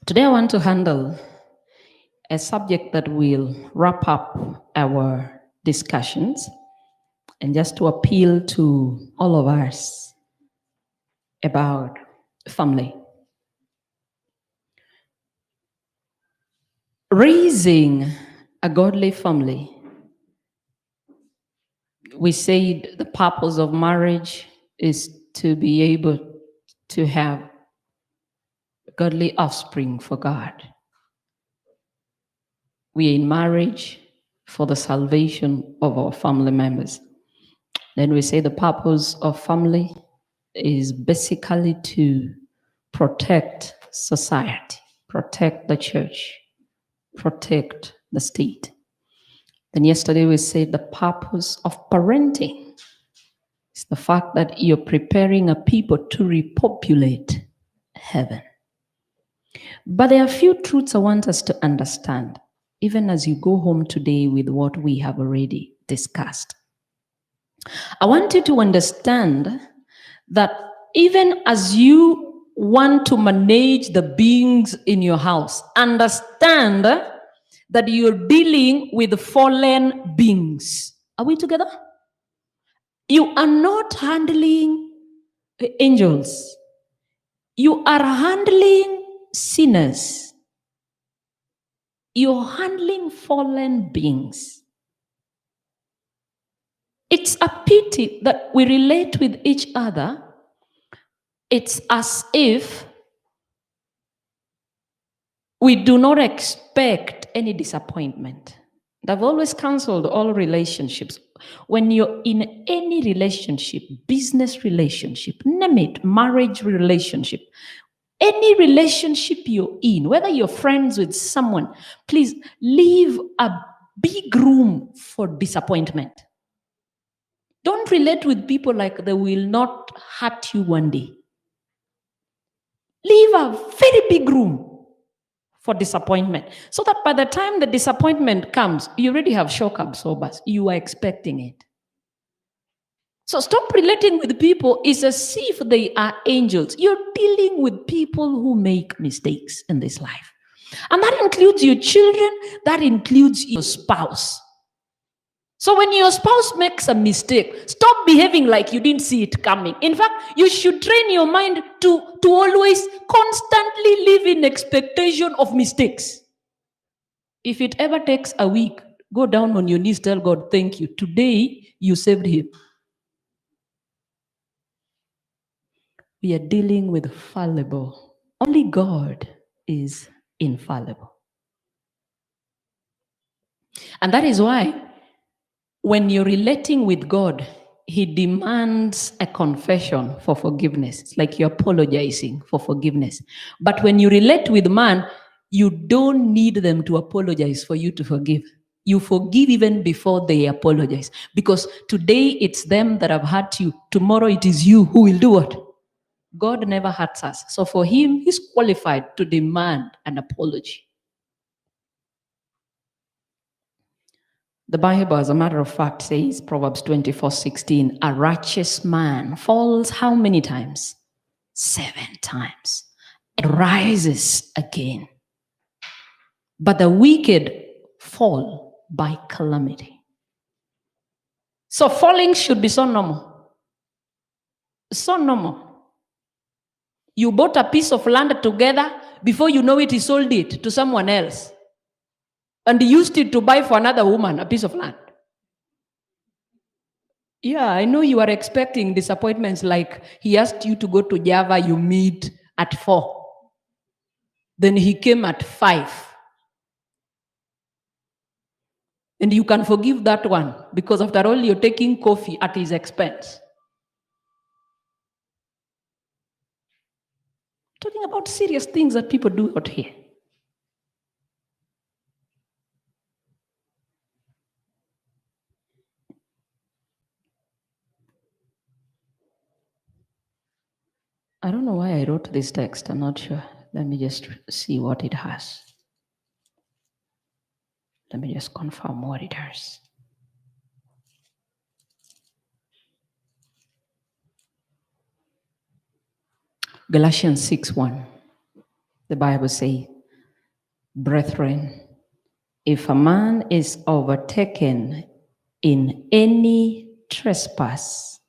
Today I want to handle a subject that will wrap up our discussions and just to appeal to all of us about family. Raising a godly family. We said the purpose of marriage is to be able to have godly offspring for God. We are in marriage for the salvation of our family members. Then we say the purpose of family is basically to protect society, protect the church, protect the state. Then yesterday we said the purpose of parenting is the fact that you're preparing a people to repopulate heaven. But there are a few truths I want us to understand, even as you go home today with what we have already discussed. I want you to understand that even as you want to manage the beings in your house, understand that you're dealing with fallen beings. Are we together? You are not handling angels. You are handling sinners. You're handling fallen beings. It's a pity that we relate with each other. It's as if we do not expect any disappointment. I've always counseled all relationships. When you're in any relationship, business relationship, name it, marriage relationship, any relationship you're in, whether you're friends with someone, please leave a big room for disappointment. Don't relate with people like they will not hurt you one day. Leave a very big room for disappointment, so that by the time the disappointment comes, you already have shock absorbers. You are expecting it. So stop relating with people. It's as if they are angels. You're dealing with people who make mistakes in this life. And that includes your children, that includes your spouse. So when your spouse makes a mistake, stop behaving like you didn't see it coming. In fact, you should train your mind to always constantly live in expectation of mistakes. If it ever takes a week, go down on your knees, tell God, thank you. Today, you saved him. We are dealing with fallible. Only God is infallible. And that is why when you're relating with God, he demands a confession for forgiveness. It's like you're apologizing for forgiveness. But when you relate with man, you don't need them to apologize for you to forgive. You forgive even before they apologize. Because today it's them that have hurt you. Tomorrow it is you who will do what? God never hurts us. So for him, he's qualified to demand an apology. The Bible, as a matter of fact, says, Proverbs 24:16, a righteous man falls how many times? 7 times. It rises again. But the wicked fall by calamity. So falling should be so normal. So normal. You bought a piece of land together, before you know it, you sold it to someone else. And used it to buy for another woman a piece of land. Yeah, I know you are expecting disappointments like he asked you to go to Java, you meet at 4. Then he came at 5. And you can forgive that one because after all, you're taking coffee at his expense. Talking about serious things that people do out here. I don't know why I wrote this text. I'm not sure. Let me just see what it has. Let me just confirm what it has. Galatians 6:1. The Bible says, Brethren, if a man is overtaken in any trespass,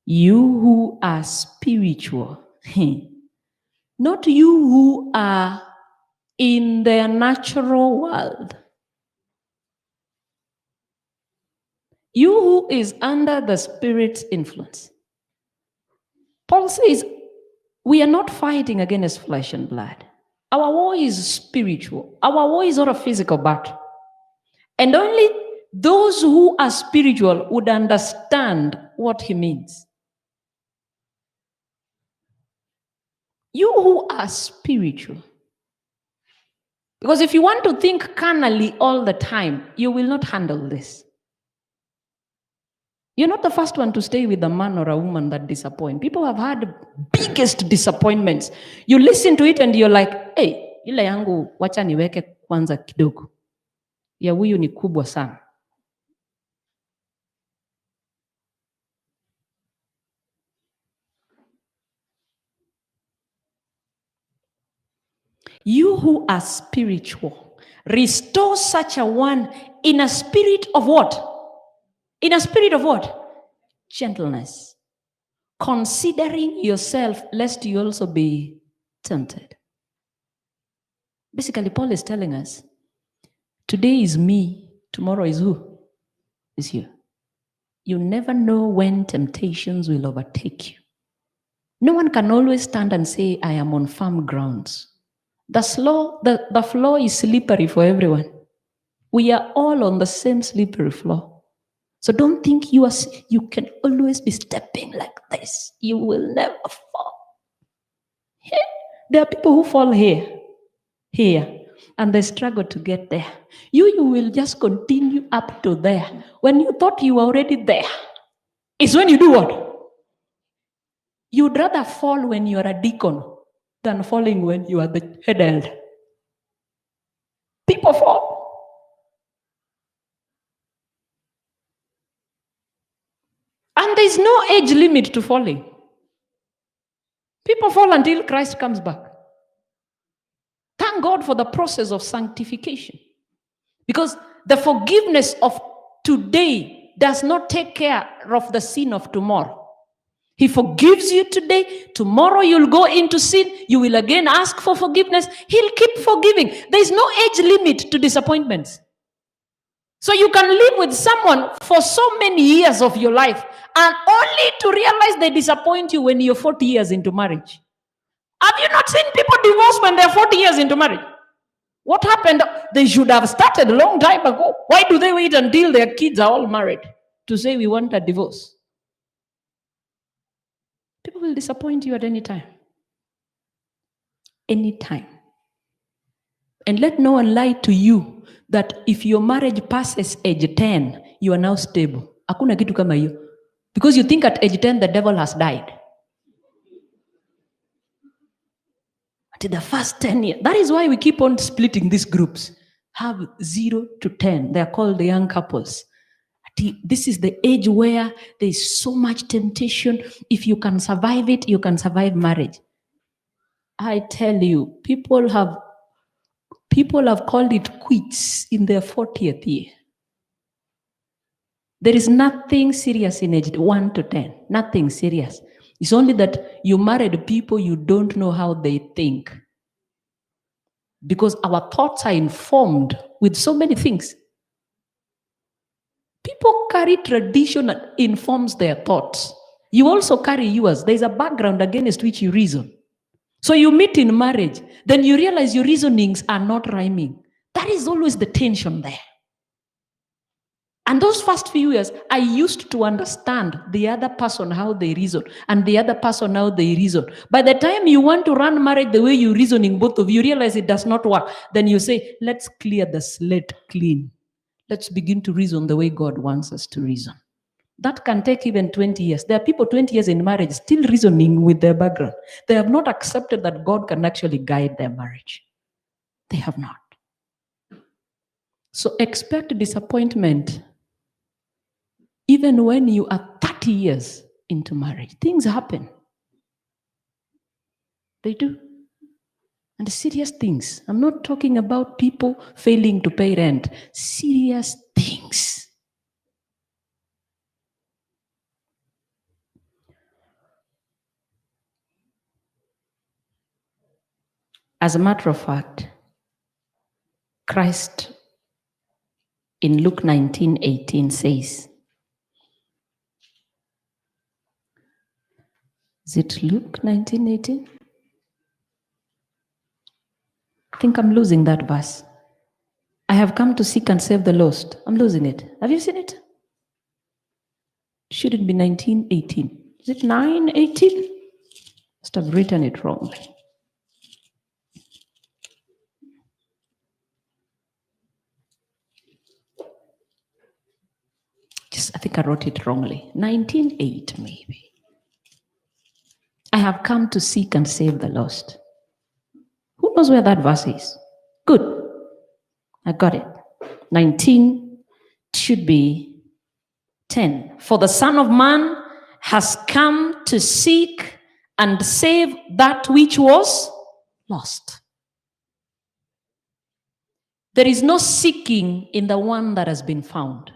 you who are spiritual, not you who are in the natural world, you who is under the Spirit's influence. Paul says, we are not fighting against flesh and blood. Our war is spiritual. Our war is not a physical battle. And only those who are spiritual would understand what he means. You who are spiritual. Because if you want to think carnally all the time, you will not handle this. You're not the first one to stay with a man or a woman that disappoint. People have had biggest disappointments. You listen to it and you're like, hey, ile yangu wacha niweke kwanza kidogo. Ya huyu ni kubwa sana. You who are spiritual, restore such a one in a spirit of what? In a spirit of what? Gentleness. Considering yourself, lest you also be tempted. Basically, Paul is telling us, today is me, tomorrow is who? Is you. You never know when temptations will overtake you. No one can always stand and say, I am on firm grounds. The floor is slippery for everyone. We are all on the same slippery floor. So don't think you can always be stepping like this. You will never fall. There are people who fall here, and they struggle to get there. You will just continue up to there. When you thought you were already there, it's when you do what? You'd rather fall when you are a deacon than falling when you are the head elder. People fall. And there's no age limit to falling. People fall until Christ comes back. Thank God for the process of sanctification. Because the forgiveness of today does not take care of the sin of tomorrow. He forgives you today. Tomorrow you'll go into sin. You will again ask for forgiveness. He'll keep forgiving. There's no age limit to disappointments. So you can live with someone for so many years of your life and only to realize they disappoint you when you're 40 years into marriage. Have you not seen people divorce when they're 40 years into marriage? What happened? They should have started a long time ago. Why do they wait until their kids are all married to say we want a divorce? People will disappoint you at any time. Anytime. And let no one lie to you that if your marriage passes age 10, you are now stable. Hakuna kitu kama hiyo. Because you think at age 10 the devil has died. At the first 10 years. That is why we keep on splitting these groups. Have 0 to 10. They are called the young couples. This is the age where there is so much temptation. If you can survive it, you can survive marriage. I tell you, people have called it quits in their 40th year. There is nothing serious in age 1 to 10. Nothing serious. It's only that you married people, you don't know how they think. Because our thoughts are informed with so many things. People carry tradition that informs their thoughts. You also carry yours. There's a background against which you reason. So you meet in marriage, then you realize your reasonings are not rhyming. That is always the tension there. And those first few years, I used to understand the other person, how they reason, and the other person, how they reason. By the time you want to run marriage the way you're reasoning, both of you realize it does not work. Then you say, let's clear the slate clean. Let's begin to reason the way God wants us to reason. That can take even 20 years. There are people 20 years in marriage still reasoning with their background. They have not accepted that God can actually guide their marriage. They have not. So expect disappointment even when you are 30 years into marriage. Things happen. They do. And serious things. I'm not talking about people failing to pay rent. Serious things. As a matter of fact, Christ in Luke 19:18 says, is it Luke 19:18? I think I'm losing that verse. I have come to seek and save the lost. I'm losing it. Have you seen it? Should it be 19:18? Is it 9:18? Must have written it wrongly. I think I wrote it wrongly. 19:8 maybe. I have come to seek and save the lost. Who knows where that verse is? Good. I got it. 19 should be 10. For the Son of Man has come to seek and save that which was lost. There is no seeking in the one that has been found.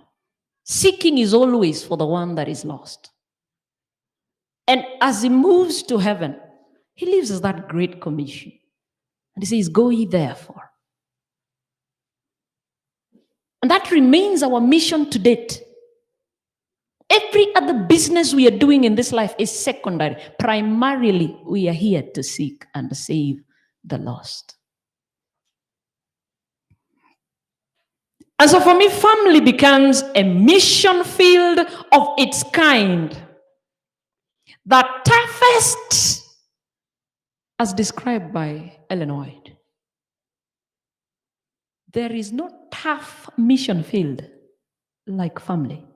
Seeking is always for the one that is lost. And as he moves to heaven, he leaves us that great commission. And he says, go ye therefore. And that remains our mission to date. Every other business we are doing in this life is secondary. Primarily, we are here to seek and save the lost. And so for me, family becomes a mission field of its kind. The toughest, as described by Ellen White. There is no tough mission field like family.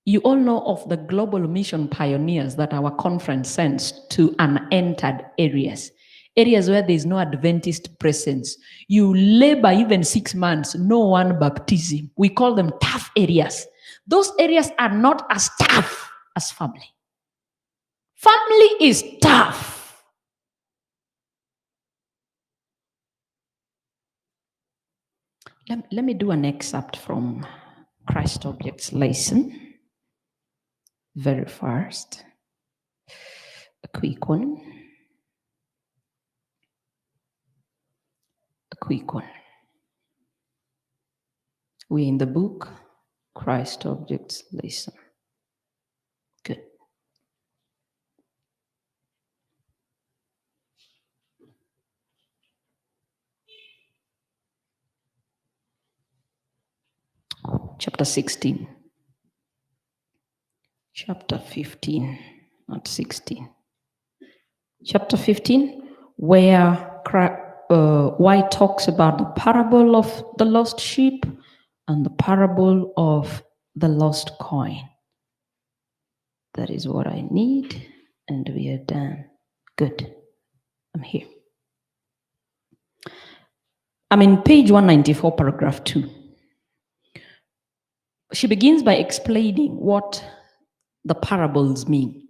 You all know of the global mission pioneers that our conference sends to unentered areas. Areas where there is no Adventist presence. You labor even 6 months, no one baptism. We call them tough areas. Those areas are not as tough as family. Family is tough. Let me do an excerpt from Christ Objects lesson. Very fast. A quick one. We're in the book, Christ Objects lesson. Good. Chapter 16. Chapter 15, not 16. Chapter 15, where White talks about the parable of the lost sheep and the parable of the lost coin. That is what I need, and we are done. Good. I'm here. I'm in page 194, paragraph 2. She begins by explaining what the parables mean,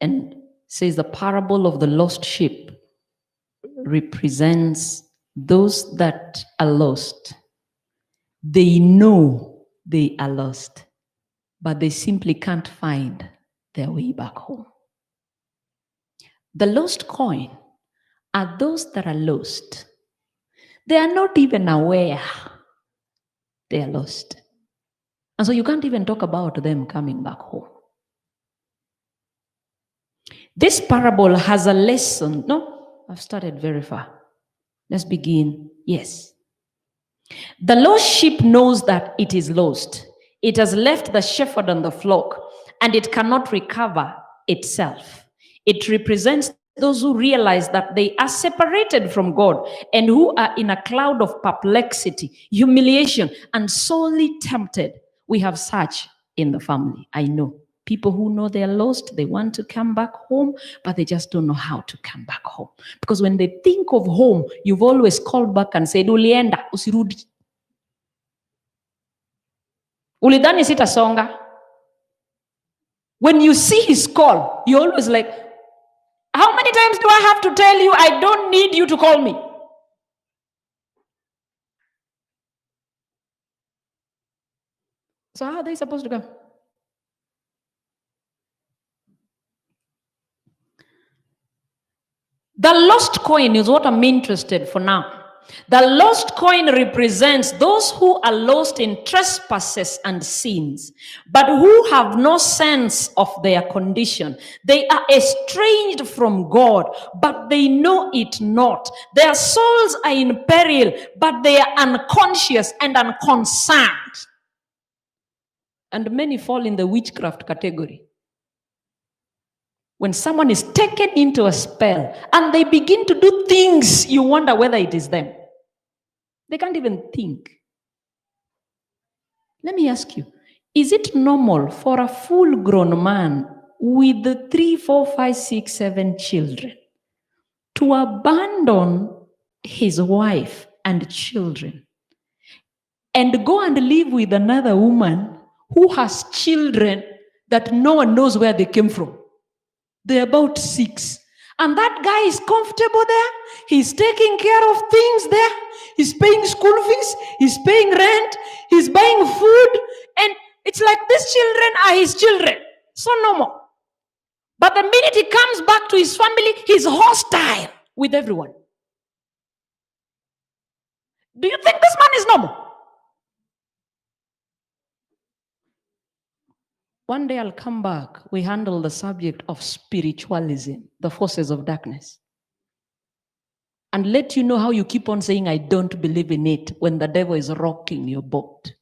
and says the parable of the lost sheep represents those that are lost. They know they are lost, but they simply can't find their way back home. The lost coin are those that are lost. They are not even aware they are lost. And so you can't even talk about them coming back home. This parable has a lesson. No, I've started very far. Let's begin. Yes. The lost sheep knows that it is lost. It has left the shepherd and the flock, and it cannot recover itself. It represents those who realize that they are separated from God and who are in a cloud of perplexity, humiliation, and sorely tempted. We have such in the family. I know people who know they're lost, they want to come back home, but they just don't know how to come back home. Because when they think of home, you've always called back and said, ulienda, usirudi. Ulidhani sitasonga. When you see his call, you're always like, how many many times do I have to tell you I don't need you to call me? So how are they supposed to go? The lost coin is what I'm interested for now. The lost coin represents those who are lost in trespasses and sins, but who have no sense of their condition. They are estranged from God, but they know it not. Their souls are in peril, but they are unconscious and unconcerned. And many fall in the witchcraft category. When someone is taken into a spell and they begin to do things, you wonder whether it is them. They can't even think. Let me ask you, is it normal for a full-grown man with 3, 4, 5, 6, 7 children to abandon his wife and children and go and live with another woman who has children that no one knows where they came from? They're about 6. And that guy is comfortable there. He's taking care of things there. He's paying school fees. He's paying rent. He's buying food. And it's like these children are his children. So normal. But the minute he comes back to his family, he's hostile with everyone. Do you think this man is normal? One day I'll come back. We handle the subject of spiritualism, the forces of darkness. And let you know how you keep on saying, I don't believe in it, when the devil is rocking your boat.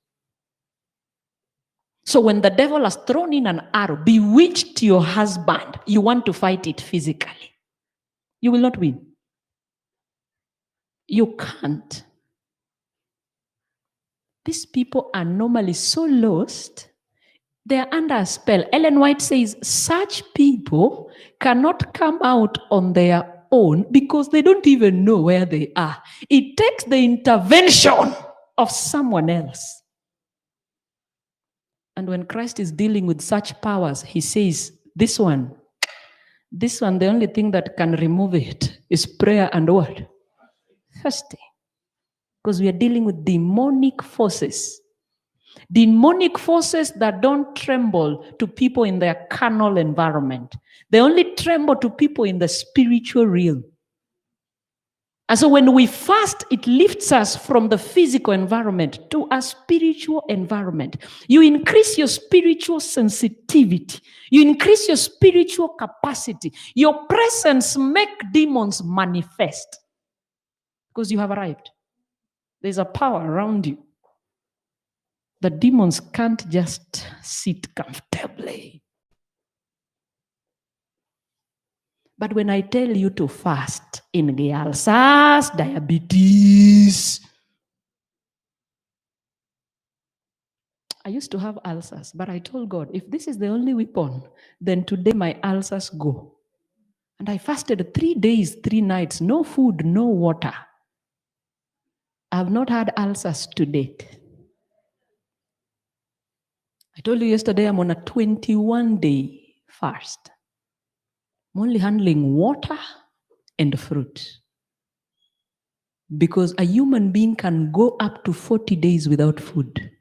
So when the devil has thrown in an arrow, bewitched your husband, you want to fight it physically. You will not win. You can't. These people are normally so lost. They are under a spell. Ellen White says such people cannot come out on their own because they don't even know where they are. It takes the intervention of someone else. And when Christ is dealing with such powers, he says, this one, the only thing that can remove it is prayer and what? Fasting. Because we are dealing with demonic forces. Demonic forces that don't tremble to people in their carnal environment. They only tremble to people in the spiritual realm. And so when we fast, it lifts us from the physical environment to a spiritual environment. You increase your spiritual sensitivity. You increase your spiritual capacity. Your presence makes demons manifest. Because you have arrived. There's a power around you. The demons can't just sit comfortably. But when I tell you to fast in the ulcers, diabetes, I used to have ulcers, but I told God, if this is the only weapon, then today my ulcers go. And I fasted 3 days, 3 nights, no food, no water. I have not had ulcers to date. I told you yesterday I'm on a 21-day fast. I'm only handling water and fruit. Because a human being can go up to 40 days without food.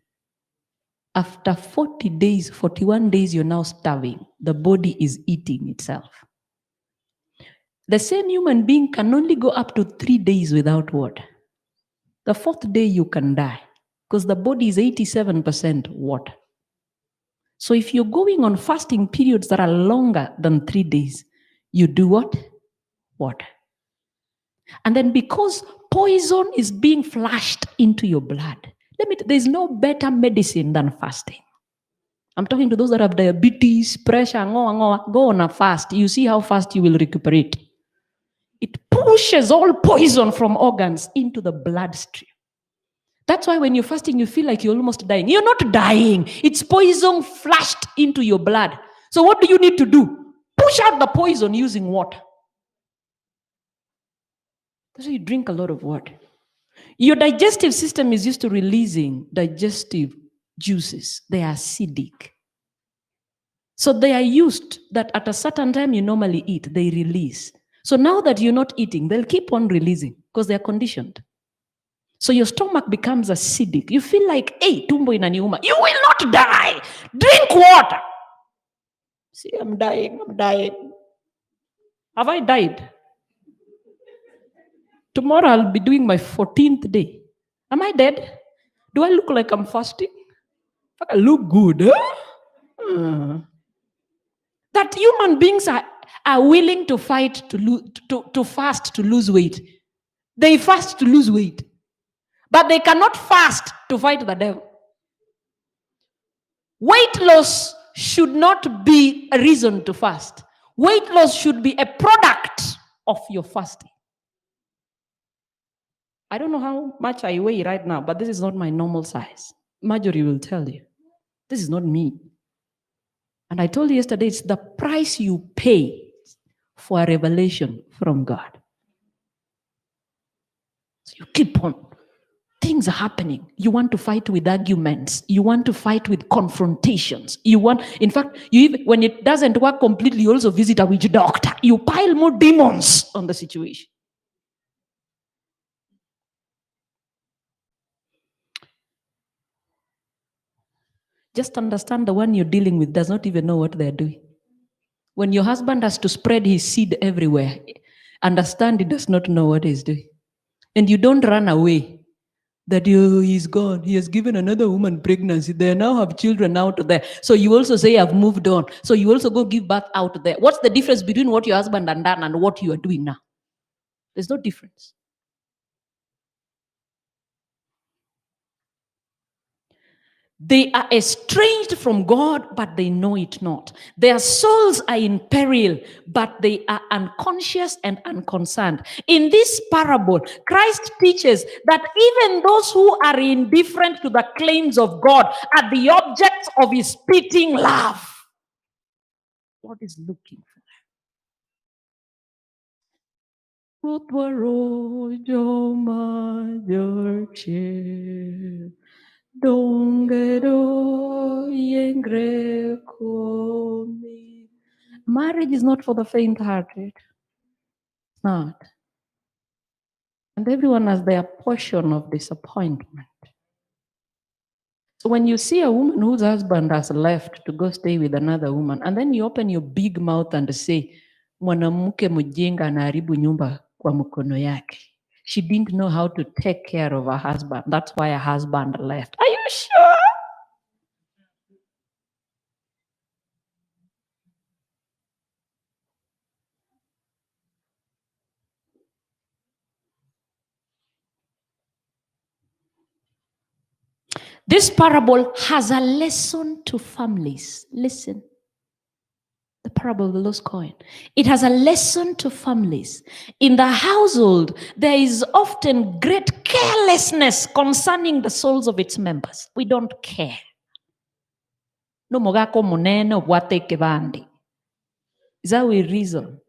After 40 days, 41 days, you're now starving. The body is eating itself. The same human being can only go up to 3 days without water. The 4th day, you can die. Because the body is 87% water. So if you're going on fasting periods that are longer than 3 days, you do what? Water. And then because poison is being flushed into your blood, there's no better medicine than fasting. I'm talking to those that have diabetes, pressure, go on a fast. You see how fast you will recuperate. It pushes all poison from organs into the bloodstream. That's why when you're fasting, you feel like you're almost dying. You're not dying. It's poison flushed into your blood. So what do you need to do? Push out the poison using water. So you drink a lot of water. Your digestive system is used to releasing digestive juices. They are acidic. So they are used that at a certain time you normally eat, they release. So now that you're not eating, they'll keep on releasing because they're conditioned. So your stomach becomes acidic. You feel like, hey, tumbo inaniuma. You will not die. Drink water. See, I'm dying. Have I died? Tomorrow I'll be doing my 14th day. Am I dead? Do I look like I'm fasting? I look good. Huh? That human beings are willing to fight to fast to lose weight. They fast to lose weight. But they cannot fast to fight the devil. Weight loss should not be a reason to fast. Weight loss should be a product of your fasting. I don't know how much I weigh right now, but this is not my normal size. Marjorie will tell you. This is not me. And I told you yesterday, it's the price you pay for a revelation from God. So you keep on. Things are happening. You want to fight with arguments. You want to fight with confrontations. In fact, when it doesn't work completely, you also visit a witch doctor. You pile more demons on the situation. Just understand the one you're dealing with does not even know what they're doing. When your husband has to spread his seed everywhere, understand he does not know what he's doing. And you don't run away. That he's gone. He has given another woman pregnancy. They now have children out there. So you also say, I've moved on. So you also go give birth out there. What's the difference between what your husband has done and what you are doing now? There's no difference. They are estranged from God, but they know it not. Their souls are in peril, but they are unconscious and unconcerned. In this parable, Christ teaches that even those who are indifferent to the claims of God are the objects of his pitying love. God is looking for them. Marriage is not for the faint-hearted. It's not. And everyone has their portion of disappointment. So when you see a woman whose husband has left to go stay with another woman, and then you open your big mouth and say, mwanamke mjinga anaharibu nyumba kwa mkono yake. She didn't know how to take care of her husband. That's why her husband left. Are you sure? This parable has a lesson to families. Listen. The parable of the lost coin. It has a lesson to families. In the household, there is often great carelessness concerning the souls of its members. We don't care. No mogako munene wate kebandi. Is that we reason?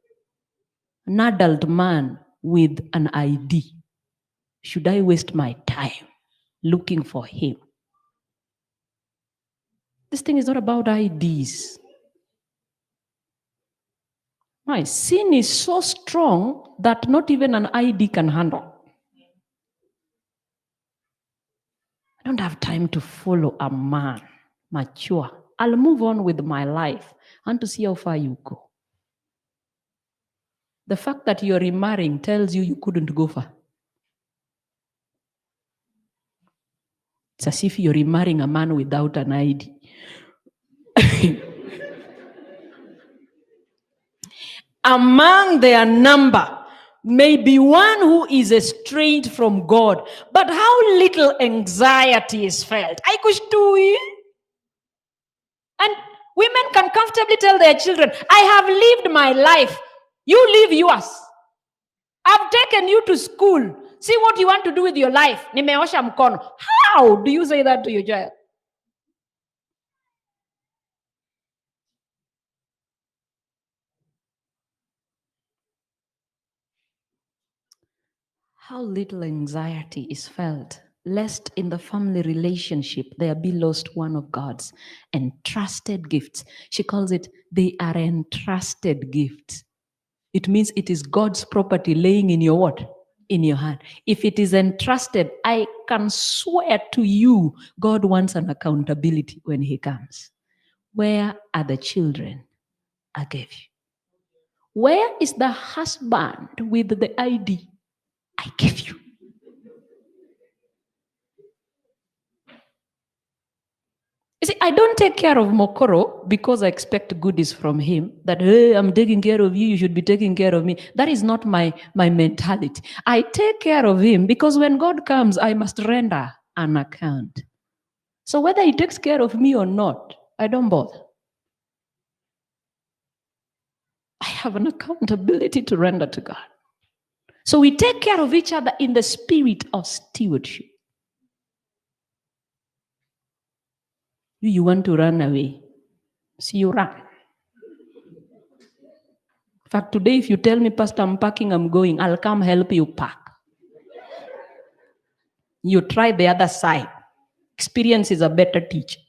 An adult man with an ID. Should I waste my time looking for him? This thing is not about IDs. My sin is so strong that not even an ID can handle. I don't have time to follow a man, mature. I'll move on with my life and to see how far you go. The fact that you're remarrying tells you couldn't go far. It's as if you're remarrying a man without an ID. Among their number may be one who is estranged from God, but how little anxiety is felt. I kush do it. And women can comfortably tell their children, I have lived my life. You live yours. I've taken you to school. See what you want to do with your life. Nimeosha mkono. How do you say that to your child? How little anxiety is felt, lest in the family relationship there be lost one of God's entrusted gifts. She calls it, they are entrusted gifts. It means it is God's property laying in your what? In your hand. If it is entrusted, I can swear to you, God wants an accountability when he comes. Where are the children I gave you? Where is the husband with the ID I gave you? You see, I don't take care of Mokoro because I expect goodies from him, that, hey, I'm taking care of you, you should be taking care of me. That is not my mentality. I take care of him because when God comes, I must render an account. So whether he takes care of me or not, I don't bother. I have an accountability to render to God. So we take care of each other in the spirit of stewardship. You want to run away, so you run. In fact, today, if you tell me, Pastor, I'm packing, I'm going, I'll come help you pack. You try the other side. Experience is a better teacher.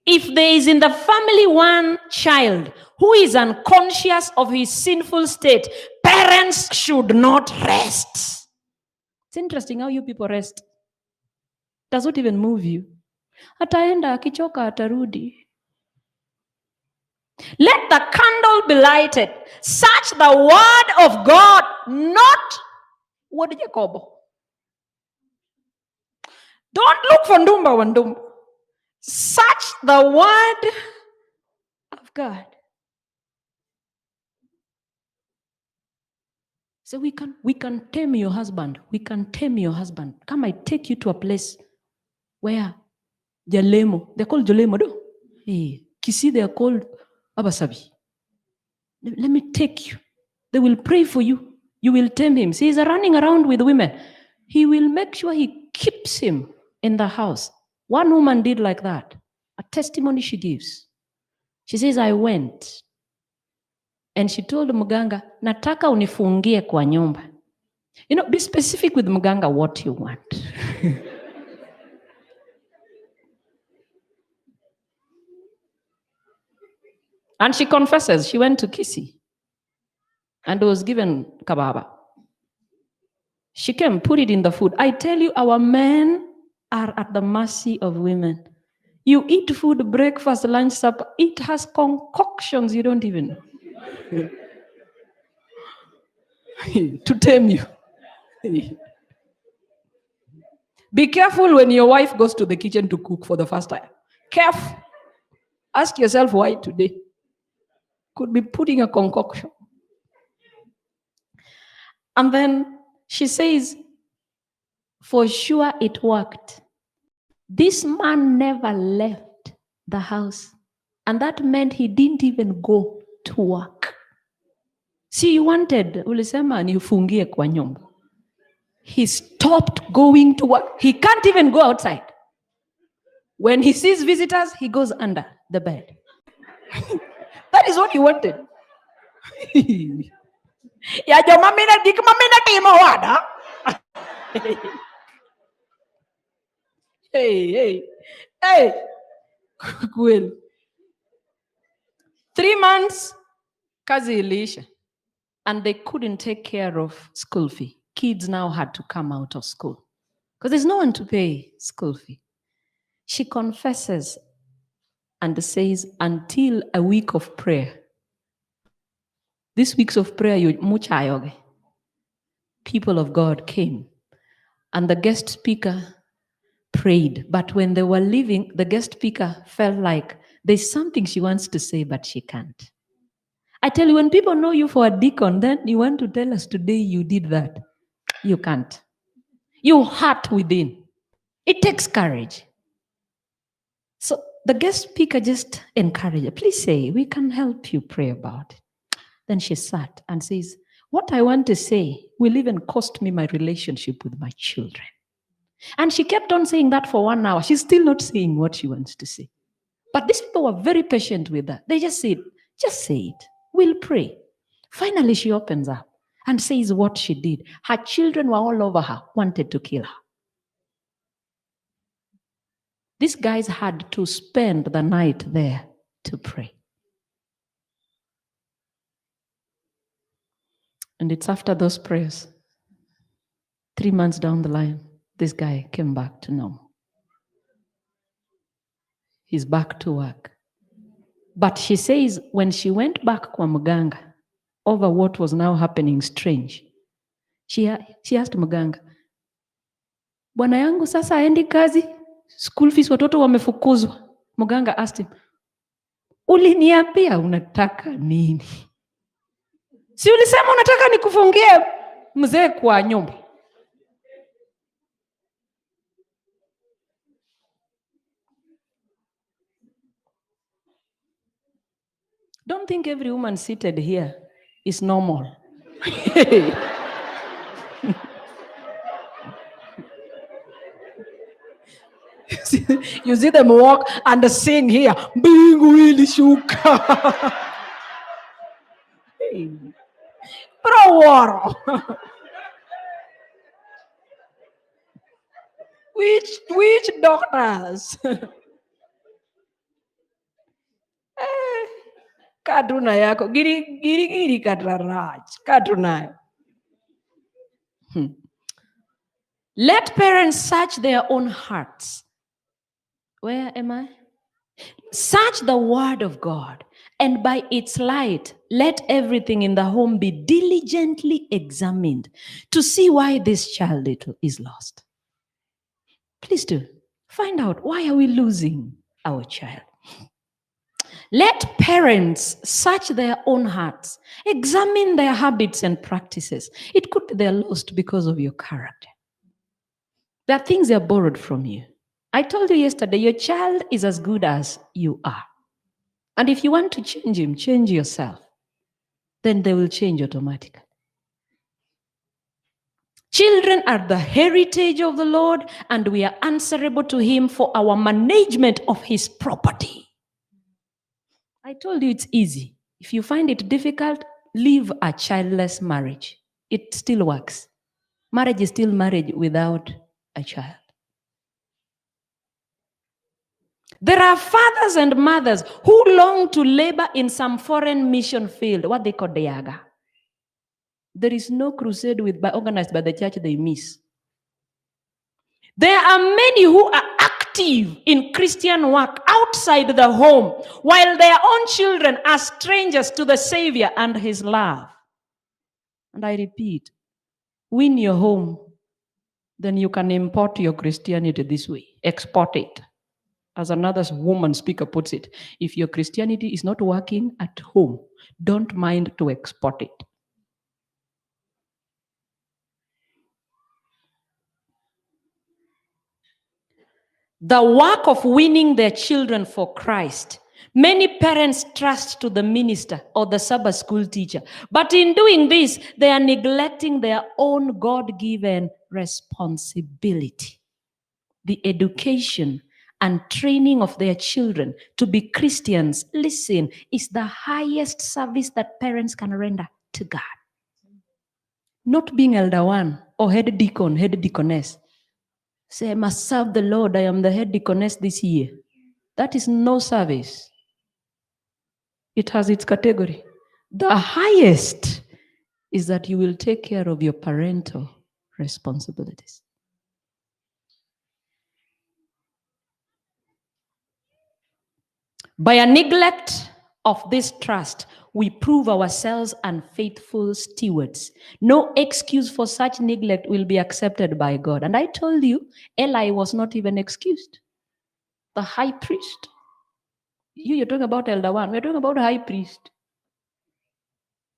If there is in the family one child who is unconscious of his sinful state, parents should not rest. It's interesting how you people rest. Does not even move you. Ataenda akichoka atarudi. Let the candle be lighted. Search the word of God, not what Jacob. Don't look for Ndumba Wandumba. Search the word of God. So we can tame your husband. We can tame your husband. Come, I take you to a place where Jalemo, they're called Jalemo, do? Hey, Kisi, they are called Abasabi. Let me take you. They will pray for you. You will tame him. See, he's running around with women. He will make sure he keeps him in the house. One woman did like that. A testimony she gives. She says, I went. And she told Muganga, nataka unifungie kwa nyumba. You know, be specific with Muganga what you want. And she confesses, she went to Kisi and was given kababa. She came, put it in the food. I tell you, our men are at the mercy of women. You eat food, breakfast, lunch, supper. It has concoctions you don't even know. To tame you. Be careful when your wife goes to the kitchen to cook for the first time. Careful. Ask yourself why today. Could be putting a concoction. And then she says, for sure it worked. This man never left the house. And that meant he didn't even go to work. See, you wanted, ulisema nifungie kwa nyumba. He stopped going to work. He can't even go outside. When he sees visitors, he goes under the bed. That is what he wanted. Ya jamamina dikmamina timo wada. Hey. Well. 3 months, kazi ilisha. And they couldn't take care of school fee. Kids now had to come out of school because there's no one to pay school fee. She confesses and says, until a week of prayer. This weeks of prayer, people of God came and the guest speaker prayed. But when they were leaving, the guest speaker felt like there's something she wants to say, but she can't. I tell you, when people know you for a deacon, then you want to tell us today you did that. You can't. You hurt within. It takes courage. So the guest speaker just encouraged her. Please say, we can help you pray about it. Then she sat and says, what I want to say will even cost me my relationship with my children. And she kept on saying that for 1 hour. She's still not saying what she wants to say. But these people were very patient with her. They just said, just say it. We'll pray. Finally, she opens up and says what she did. Her children were all over her, wanted to kill her. These guys had to spend the night there to pray. And it's after those prayers, 3 months down the line, this guy came back to normal. He's back to work. But she says when she went back kwa mganga over what was now happening strange, she asked mganga, bwana yangu sasa aendi kazi, school fees watoto wamefukuzwa. Mganga asked him, uliniambia unataka nini? Si ulisema unataka nikufungie mzee kwa nyumba? Don't think every woman seated here is normal. You see them walk and sing here, Bingu ilishuka. Pro Which doctors? Kaduna yako giri kadraraj kaduna. Let parents search their own hearts. Where am I? Search the word of God, and by its light, let everything in the home be diligently examined to see why this child is lost. Please do find out, why are we losing our child? Let parents search their own hearts, examine their habits and practices. It could be they're lost because of your character. There are things they are borrowed from you. I told you yesterday, your child is as good as you are. And if you want to change him, change yourself. Then they will change automatically. Children are the heritage of the Lord, and we are answerable to him for our management of his property. I told you it's easy. If you find it difficult, leave a childless marriage. It still works. Marriage is still marriage without a child. There are fathers and mothers who long to labor in some foreign mission field, what they call Deaga. There is no crusade organized by the church they miss. There are many who are active in Christian work outside the home, while their own children are strangers to the Savior and his love. And I repeat, win your home, then you can import your Christianity this way. Export it. As another woman speaker puts it, if your Christianity is not working at home, don't mind to export it. The work of winning their children for Christ, many parents trust to the minister or the Sabbath school teacher. But in doing this, they are neglecting their own God-given responsibility. The education and training of their children to be Christians, listen, is the highest service that parents can render to God. Not being elder one or head deacon, head deaconess. Say, I must serve the Lord, I am the head deaconess this year. That is no service. It has its category. The highest is that you will take care of your parental responsibilities. By a neglect of this trust, we prove ourselves unfaithful stewards. No excuse for such neglect will be accepted by God. And I told you, Eli was not even excused. The high priest. You're talking about elder one. We're talking about high priest.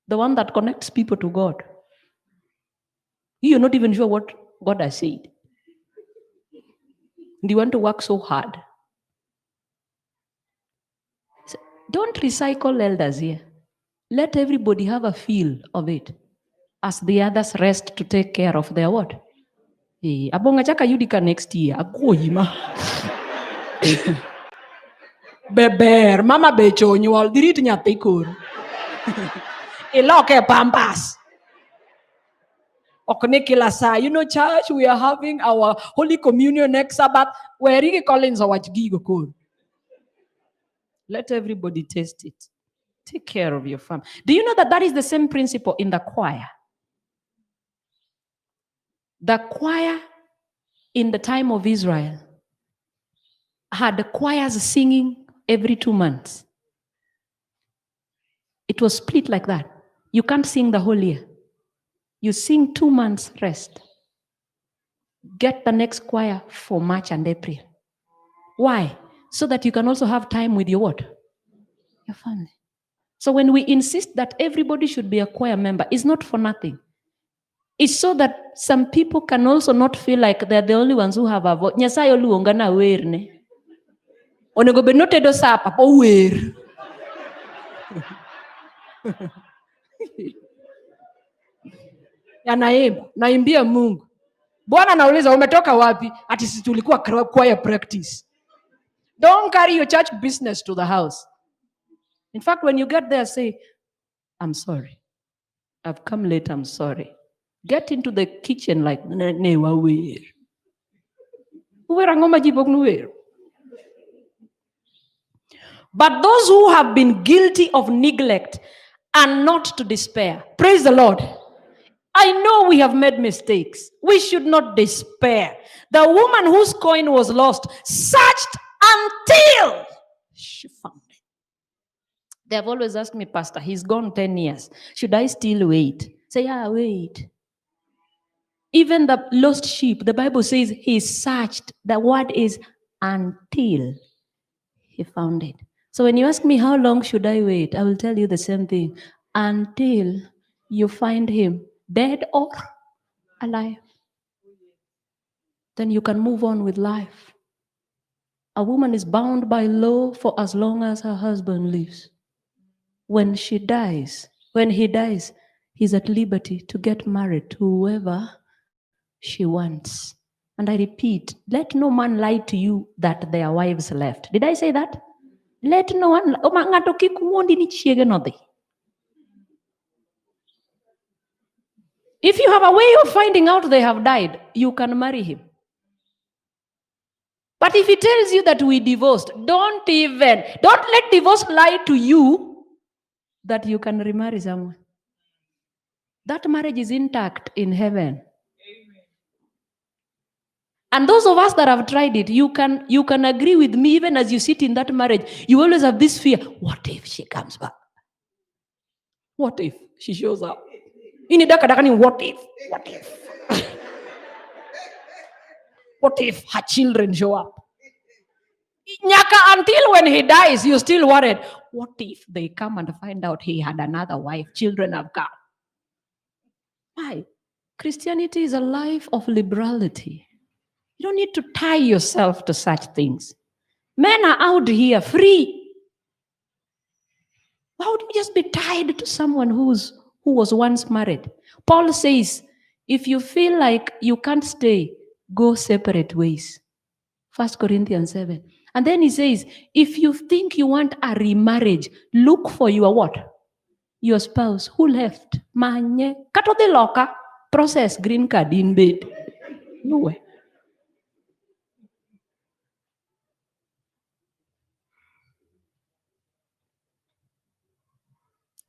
The one that connects people to God. You're not even sure what God has said. Do you want to work so hard? So don't recycle elders here. Let everybody have a feel of it as the others rest to take care of their what? Abonga chaka yudika next year. Akoyima. Beber, mama becho nyual dirit nyathi koro. Iloke pampas. You know, church, we are having our Holy Communion next Sabbath. We're really calling Zawachgigo. Let everybody taste it. Take care of your family. Do you know that that is the same principle in the choir? The choir in the time of Israel had the choirs singing every 2 months. It was split like that. You can't sing the whole year. You sing 2 months rest. Get the next choir for March and April. Why? So that you can also have time with your what? Your family. So when we insist that everybody should be a choir member, it's not for nothing. It's so that some people can also not feel like they're the only ones who have a voice. Nyasaye oluonga na werne. Onego bed notedo sapa po wer. Naimbia Mungu. Bwana anauliza umetoka wapi? Ati sisi tulikuwa choir practice. Don't carry your church business to the house. In fact, when you get there, say, I'm sorry. I've come late, I'm sorry. Get into the kitchen like, but those who have been guilty of neglect are not to despair. Praise the Lord. I know we have made mistakes. We should not despair. The woman whose coin was lost searched until she found it. They have always asked me, Pastor, he's gone 10 years. Should I still wait? Say, yeah, wait. Even the lost sheep, the Bible says he searched. The word is until he found it. So when you ask me how long should I wait, I will tell you the same thing. Until you find him dead or alive. Then you can move on with life. A woman is bound by law for as long as her husband lives. When he dies, he's at liberty to get married to whoever she wants. And I repeat, let no man lie to you that their wives left. Did I say that? Let no one. If you have a way of finding out they have died, you can marry him. But if he tells you that we divorced, don't let divorce lie to you that you can remarry someone. That marriage is intact in heaven. And those of us that have tried it, you can agree with me. Even as you sit in that marriage, you always have this fear. What if she comes back? What if she shows up? What if? What if her children show up? Until when he dies, you're still worried. What if they come and find out he had another wife? Children have come. Why? Christianity is a life of liberality. You don't need to tie yourself to such things. Men are out here free. Why would you just be tied to someone who was once married? Paul says, if you feel like you can't stay, go separate ways. 1 Corinthians 7. And then he says, if you think you want a remarriage, look for your what? Your spouse. Who left? Manye. Kato de loka. Process green card in bed. No way.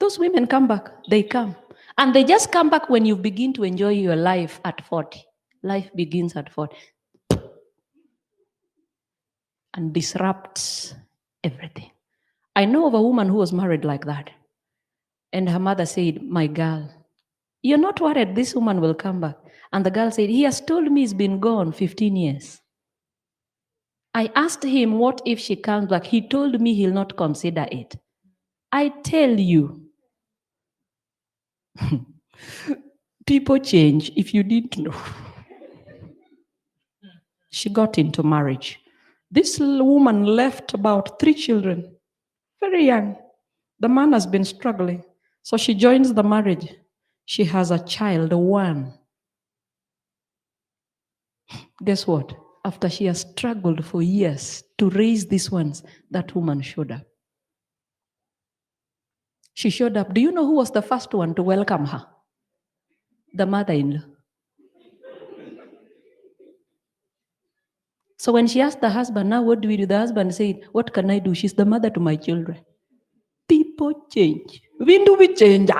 Those women come back. They come. And they just come back when you begin to enjoy your life at 40. Life begins at 40. And disrupts everything. I know of a woman who was married like that. And her mother said, my girl, you're not worried this woman will come back. And the girl said, he has told me he's been gone 15 years. I asked him, what if she comes back? He told me he'll not consider it. I tell you, people change if you didn't know. She got into marriage. This woman left about 3 children, very young. The man has been struggling. So she joins the marriage. She has a child, 1. Guess what? After she has struggled for years to raise these ones, that woman showed up. She showed up. Do you know who was the first one to welcome her? The mother-in-law. So when she asked the husband, now what do we do? The husband said, what can I do? She's the mother to my children. People change. When do we change?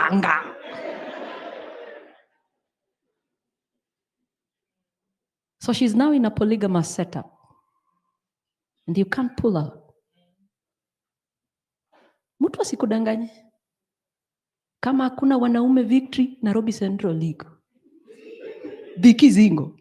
So she's now in a polygamous setup. And you can't pull out. Mtu asikudanganye. Kama hakuna wanaume Victory, Nairobi Central League. Biki Zingo.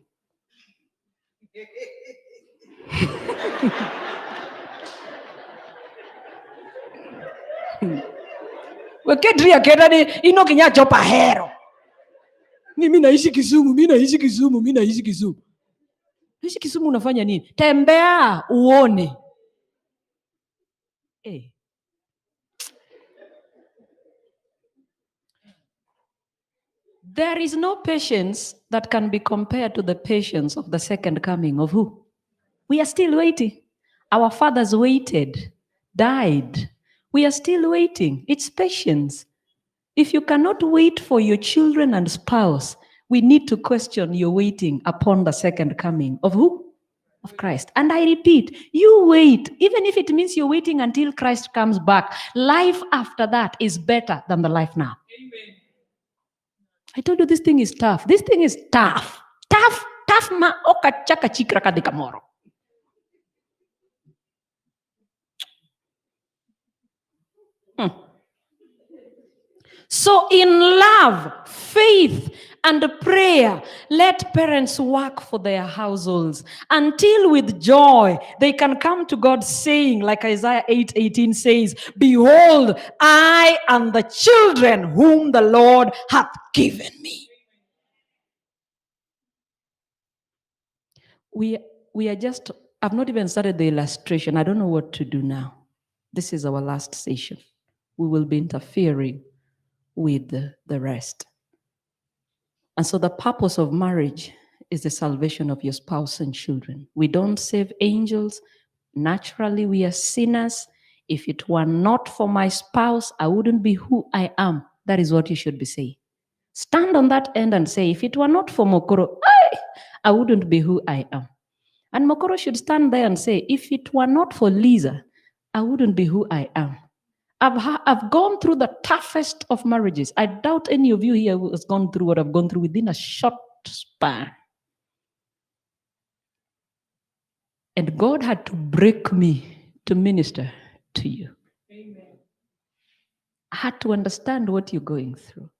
Wekedri akedani ino kinya chopa hero. Mimi naishi Kisumu, mimi naishi Kisumu, mimi naishi Kisumu. Naishi Kisumu unafanya nini? Tembea uone. Eh. There is no patience that can be compared to the patience of the second coming of who? We are still waiting. Our fathers waited, died. We are still waiting. It's patience. If you cannot wait for your children and spouse, we need to question your waiting upon the second coming of who? Of Christ. And I repeat, you wait, even if it means you're waiting until Christ comes back. Life after that is better than the life now. Amen. I told you this thing is tough. This thing is tough. Tough ma oka chaka chikra kadikamoro. So in love, faith, and prayer, let parents work for their households until with joy they can come to God saying, like Isaiah 8:18 says, behold, I am the children whom the Lord hath given me. We are just, I've not even started the illustration. I don't know what to do now. This is our last session. We will be interfering with the rest. And so the purpose of marriage is the salvation of your spouse and children. We don't save angels. Naturally, we are sinners. If it were not for my spouse, I wouldn't be who I am. That is what you should be saying. Stand on that end and say, if it were not for Mokoro, I wouldn't be who I am. And Mokoro should stand there and say, if it were not for Lisa, I wouldn't be who I am. I've gone through the toughest of marriages. I doubt any of you here has gone through what I've gone through within a short span. And God had to break me to minister to you. Amen. I had to understand what you're going through.